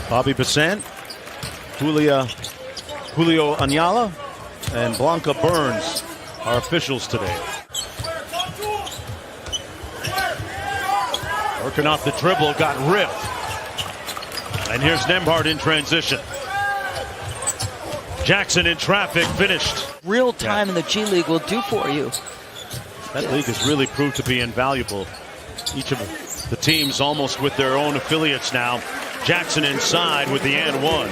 Bobby Basant, Julio Anyala, and Blanca Burns are officials today. Working off the dribble, got ripped. And here's Nembhard in transition. Jackson in traffic, finished. Real time in the G League will do for you. That league has really proved to be invaluable. Each of the teams almost with their own affiliates now. Jackson inside with the and one.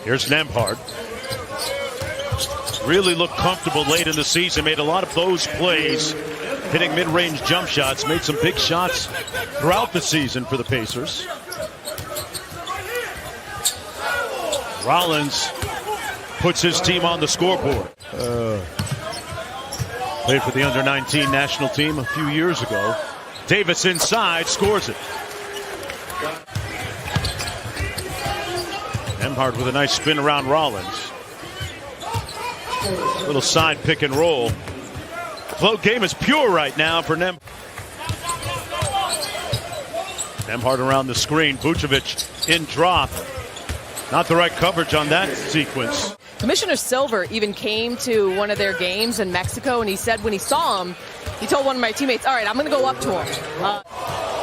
Here's Nembhard. Really looked comfortable late in the season. Made a lot of those plays. Hitting mid-range jump shots. Made some big shots throughout the season for the Pacers. Rollins puts his team on the scoreboard. Played for the under-19 national team a few years ago. Davis inside, scores it. Nembhard with a nice spin around Rollins. Little side pick and roll. Float game is pure right now for Nembhard. Nembhard around the screen. Vucevic in drop. Not the right coverage on that sequence. Commissioner Silver even came to one of their games in Mexico, and he said when he saw him, he told one of my teammates, all right, I'm going to go up to him.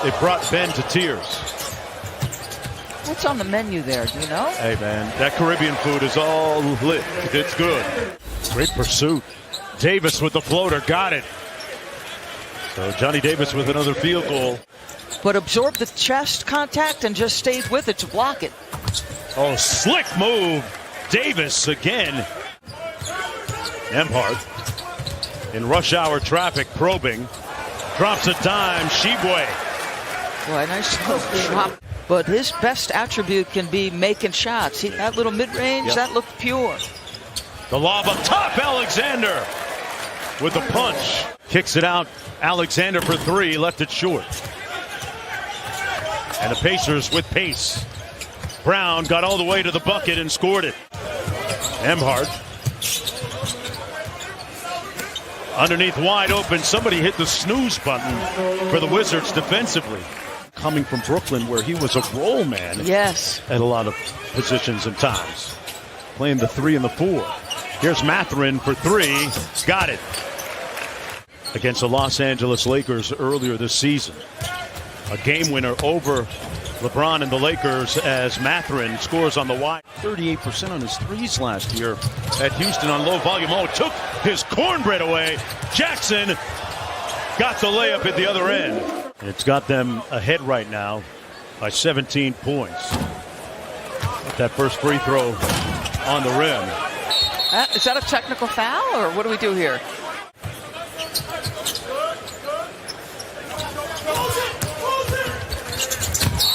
It brought Ben to tears. What's on the menu there, do you know? Hey, man, that Caribbean food is all lit. It's good. Great pursuit. Davis with the floater, got it. So Johnny Davis with another field goal. But absorb the chest contact and just stays with it to block it. Oh, slick move. Davis again. Nembhard in rush hour traffic, probing. Drops a dime. Sheboy. Boy, nice little shot. But his best attribute can be making shots. That little mid-range, that looked pure. The lob up top. Alexander with the punch. Kicks it out. Alexander for three. Left it short. And the Pacers with pace. Brown got all the way to the bucket and scored it. Nembhard. Underneath wide open. Somebody hit the snooze button for the Wizards defensively. Coming from Brooklyn where he was a role man. Yes. At a lot of positions and times. Playing the 3 and the 4. Here's Mathurin for three. Got it. Against the Los Angeles Lakers earlier this season. A game winner over LeBron and the Lakers as Mathurin scores on the wide. 38% on his threes last year at Houston on low volume. Oh, took his cornbread away. Jackson got the layup at the other end. It's got them ahead right now by 17 points. Got that first free throw on the rim. Is that a technical foul, or what do we do here?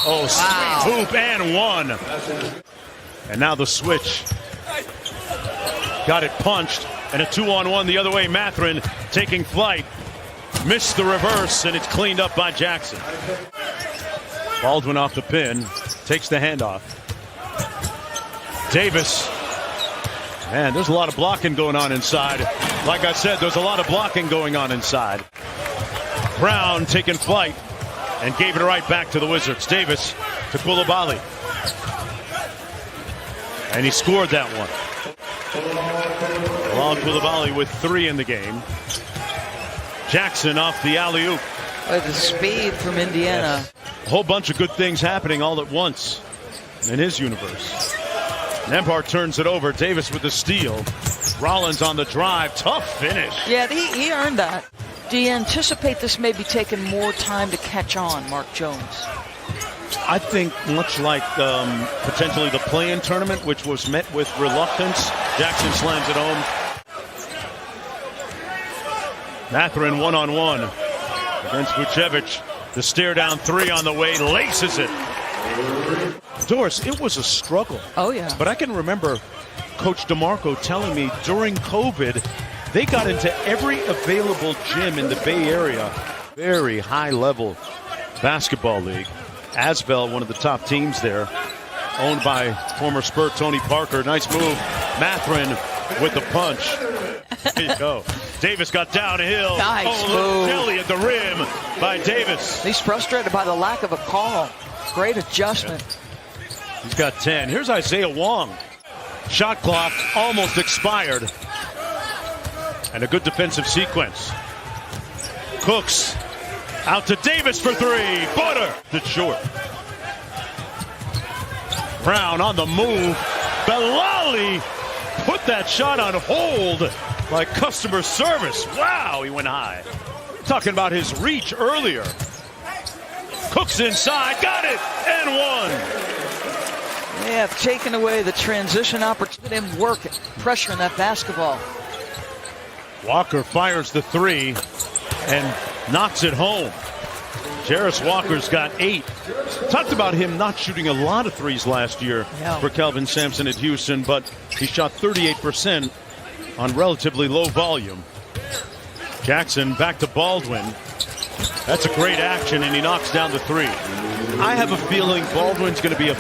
Oh, sweet hoop and one. And now the switch. Got it punched. And a 2-on-1 the other way. Mathurin taking flight. Missed the reverse, and it's cleaned up by Jackson. Baldwin off the pin. Takes the handoff. Davis. Man, there's a lot of blocking going on inside. Like I said, there's a lot of blocking going on inside. Brown taking flight. And gave it right back to the Wizards. Davis to Coulibaly. And he scored that one. Long Coulibaly with 3 in the game. Jackson off the alley-oop. The speed from Indiana. Yes. A whole bunch of good things happening all at once in his universe. Nembhard turns it over. Davis with the steal. Rollins on the drive. Tough finish. Yeah, he earned that. Do you anticipate this may be taking more time to catch on, Mark Jones? I think much like potentially the play-in tournament, which was met with reluctance. Jackson slams it home. Mathurin one-on-one against Vucevic. The stare down 3 on the way, laces it. Doris, it was a struggle. Oh, yeah. But I can remember Coach DeMarco telling me during COVID, they got into every available gym in the Bay Area. Very high-level basketball league. Asvel, one of the top teams there, owned by former Spur Tony Parker. Nice move. Mathurin with the punch. There you go. Davis got downhill. Nice move. move. Kelly at the rim by Davis. He's frustrated by the lack of a call. Great adjustment. He's got 10. Here's Isaiah Wong. Shot clock almost expired. And a good defensive sequence. Cooks out to Davis for three. Butter. It's short. Brown on the move. Belali put that shot on hold like customer service. Wow, he went high. Talking about his reach earlier. Cooks inside, got it, and one. They have taken away the transition opportunity and working, pressuring that basketball. Walker fires the three and knocks it home. Jarris Walker's got 8. Talked about him not shooting a lot of threes last year for Kelvin Sampson at Houston, but he shot 38% on relatively low volume. Jackson back to Baldwin. That's a great action, and he knocks down the three. I have a feeling Baldwin's going to be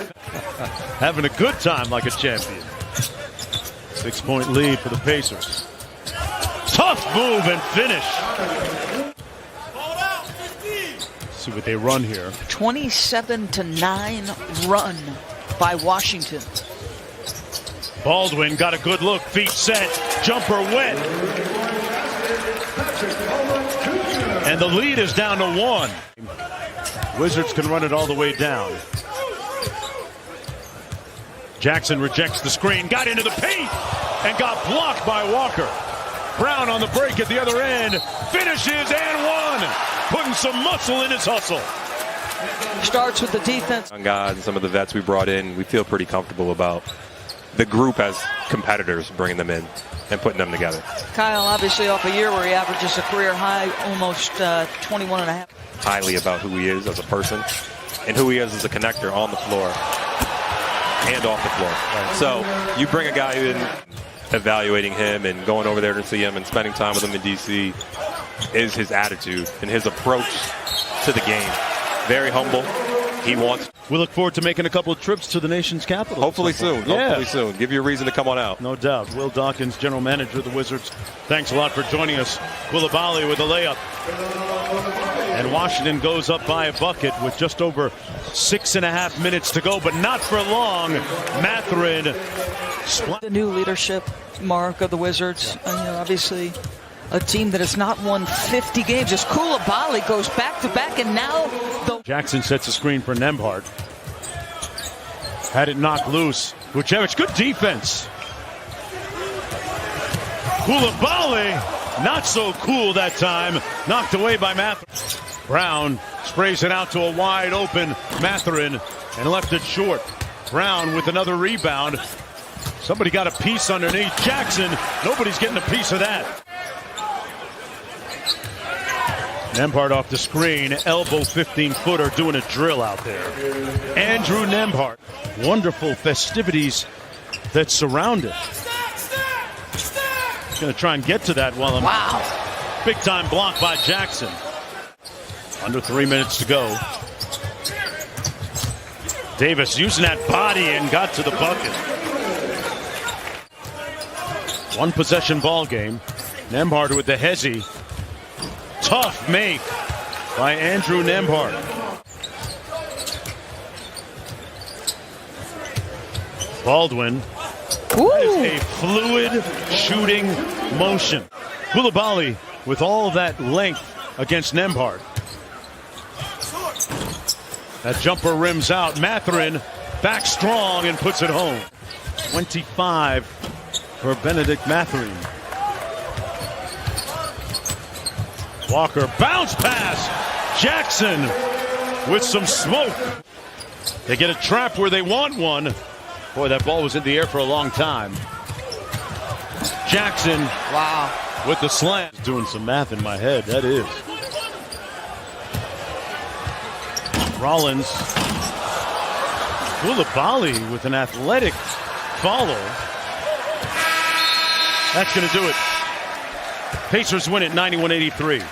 having a good time like a champion. 6-point lead for the Pacers. Tough move and finish. See what they run here. 27-9 run by Washington. Baldwin got a good look. Feet set. Jumper wet. And the lead is down to 1. Wizards can run it all the way down. Jackson rejects the screen. Got into the paint and got blocked by Walker. Brown on the break at the other end. Finishes and 1. Putting some muscle in his hustle. Starts with the defense. Young guys and some of the vets we brought in, we feel pretty comfortable about the group as competitors, bringing them in and putting them together. Kyle, obviously off a year where he averages a career high, almost 21.5. Highly about who he is as a person and who he is as a connector on the floor and off the floor. So you bring a guy in, evaluating him and going over there to see him and spending time with him in D.C. is his attitude and his approach to the game. Very humble. He wants. We look forward to making a couple of trips to the nation's capital. Hopefully soon. Yeah. Hopefully soon. Give you a reason to come on out. No doubt. Will Dawkins, general manager of the Wizards. Thanks a lot for joining us. Coulibaly with a layup. And Washington goes up by a bucket with just over 6.5 minutes to go, but not for long. Mathurin. The new leadership mark of the Wizards. Obviously a team that has not won 50 games. As Coulibaly goes back-to-back, and now Jackson sets a screen for Nembhard. Had it knocked loose. Vucevic, good defense. Coulibaly, not so cool that time. Knocked away by Mathurin. Brown sprays it out to a wide open Mathurin and left it short. Brown with another rebound. Somebody got a piece underneath. Jackson, nobody's getting a piece of that. Nembhard off the screen, elbow 15-footer doing a drill out there. Andrew Nembhard. Wonderful festivities that surround it. Going to try and get to that while I'm... Wow. Big time block by Jackson. Under 3 minutes to go. Davis using that body and got to the bucket. One possession ball game. Nembhard with the hezzy. Tough make by Andrew Nembhard. Baldwin. That is a fluid shooting motion. Coulibaly with all that length against Nembhard. That jumper rims out. Mathurin back strong and puts it home. 25 for Benedict Mathurin. Walker, bounce pass. Jackson with some smoke. They get a trap where they want one. Boy, that ball was in the air for a long time. Jackson, wow, with the slam. Doing some math in my head, that is. Rollins. Coulibaly with an athletic follow. That's going to do it. Pacers win it 91-83.